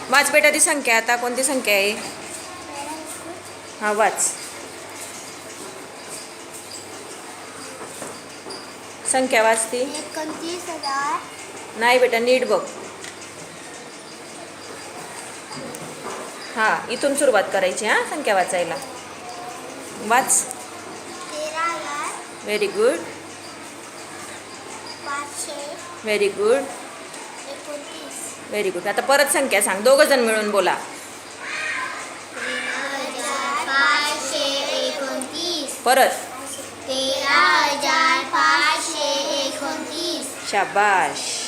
वाच बेटा ती संख्या. आता कोणती संख्या आहे? हा वाच. संख्या वाचती. 29,000. नाही बेटा नीट बघ. हा इथून सुरुवात करायची. हा संख्या वाचायला. वाच. 13,000. Very good. 500. Very good. 29. Very good. आता परत संख्या सांग. दोघं जण मिळून बोला. 13,529. परत. 13,529. शाबाश.